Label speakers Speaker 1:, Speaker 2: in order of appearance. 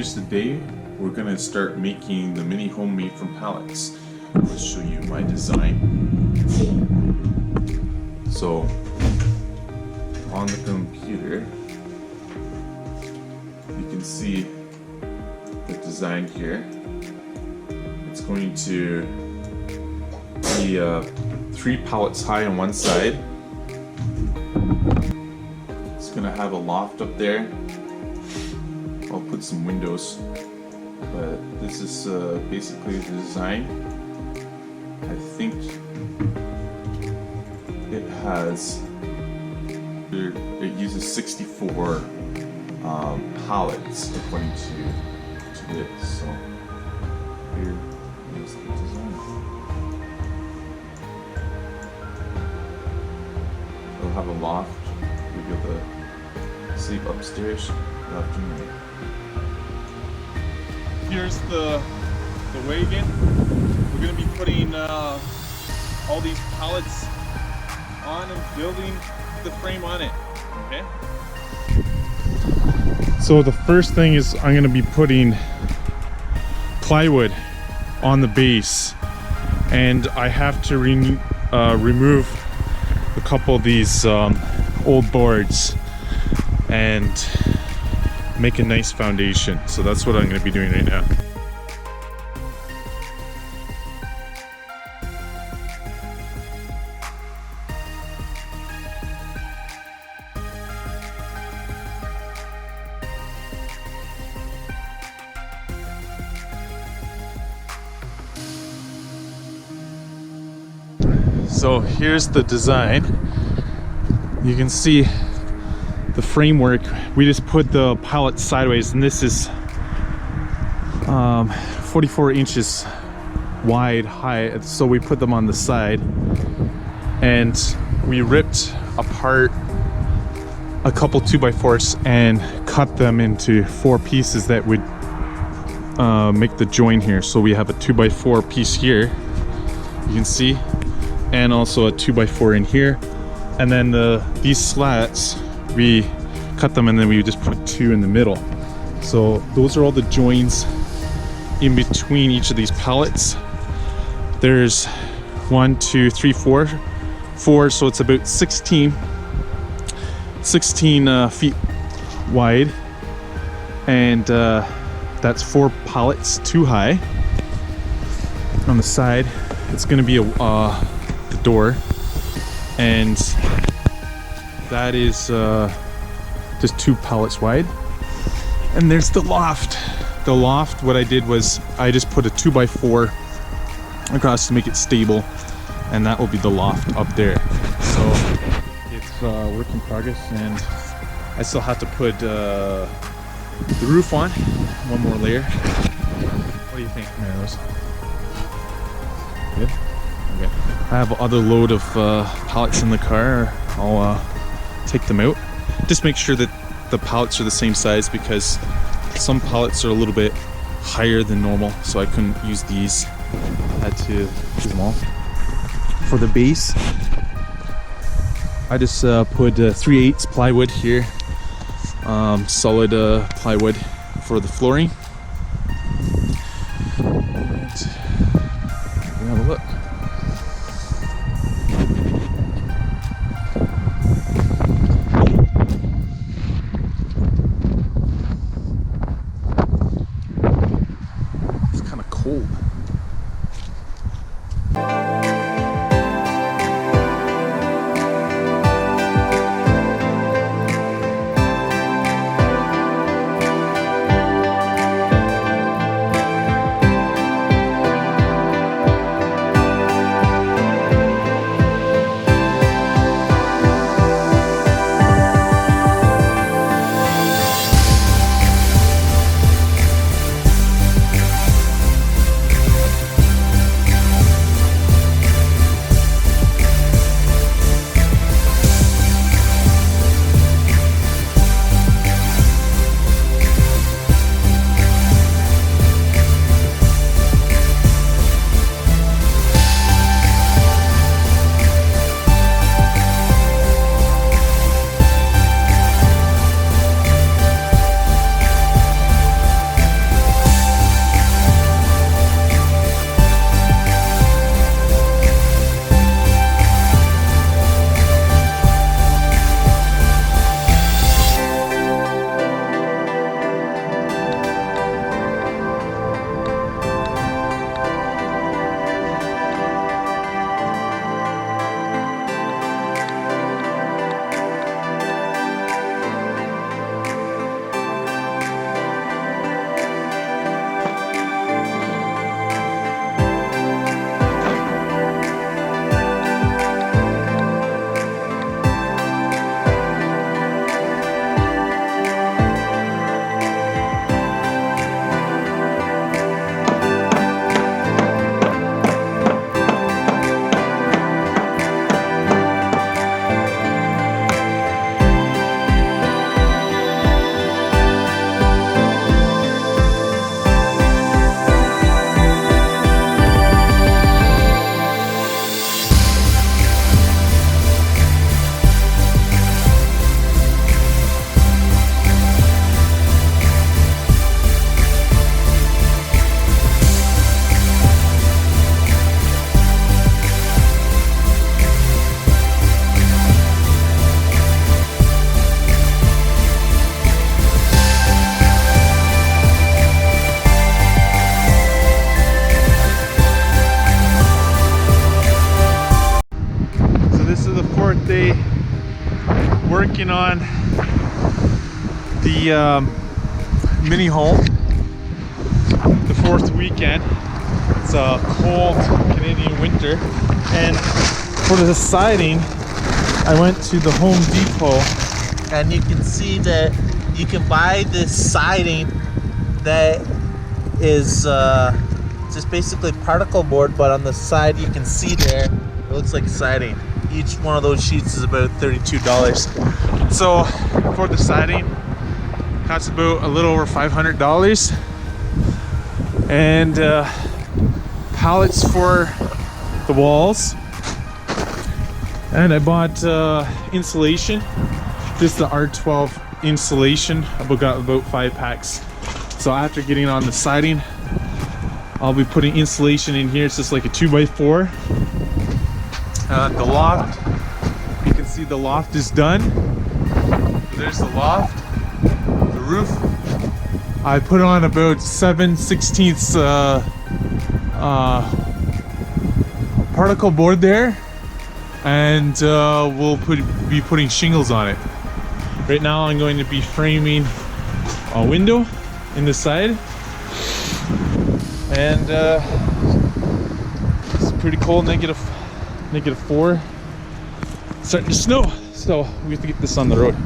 Speaker 1: Here's the day we're gonna start making the mini home made from pallets. Let's show you my design. So on the computer you can see the design here. It's going to be 3 pallets high on one side. It's gonna have a loft up there. I'll put some windows, but this is basically the design. I think it has, it uses 64 pallets according to this. So here is the design. It'll have a loft. You'll be able to sleep upstairs, left and right. Here's the wagon. We're going to be putting all these pallets on and building the frame on it. Okay. So the first thing is I'm going to be putting plywood on the base, and I have to remove a couple of these old boards and make a nice foundation. So that's what I'm going to be doing right now. So here's the design. You can see the framework. We just put the pallet sideways, and this is 44 inches wide high, so we put them on the side, and we ripped apart a couple 2x4s and cut them into 4 pieces that would make the join here. So we have a 2x4 piece here, you can see, and also a 2x4 in here, and then these slats we cut them and then we just put 2 in the middle. So those are all the joins in between each of these pallets. There's 1, 2, 3, 4, so it's about 16 feet wide, and that's 4 pallets too high. On the side it's going to be the door, and that is just 2 pallets wide. And there's the loft. The loft, what I did was I just put a 2x4 across to make it stable, and that will be the loft up there. So it's work in progress, and I still have to put the roof on, 1 more layer. What do you think, Maros? Good? Okay. I have other load of pallets in the car. I'll take them out. Just make sure that the pallets are the same size, because some pallets are a little bit higher than normal, so I couldn't use these. I had to use them all. For the base, I just put 3/8 plywood here, solid plywood for the flooring. And we have a look. Cold. today working on the mini home, the 4th weekend. It's a cold Canadian winter, and for the siding I went to the Home Depot, and you can see that you can buy this siding that is just basically particle board, but on the side you can see there it looks like siding. Each one of those sheets is about $32. So for the siding, costs about a little over $500, and pallets for the walls. And I bought insulation, just the R12 insulation. I got about 5 packs. So after getting on the siding, I'll be putting insulation in here. It's just like a 2x4. The loft, you can see the loft is done. There's the loft, the roof. I put on about 7/16 particle board there, and we'll be putting shingles on it. Right now I'm going to be framing a window in the side, and it's pretty cold, -4. It's starting to snow, so we have to get this on the road.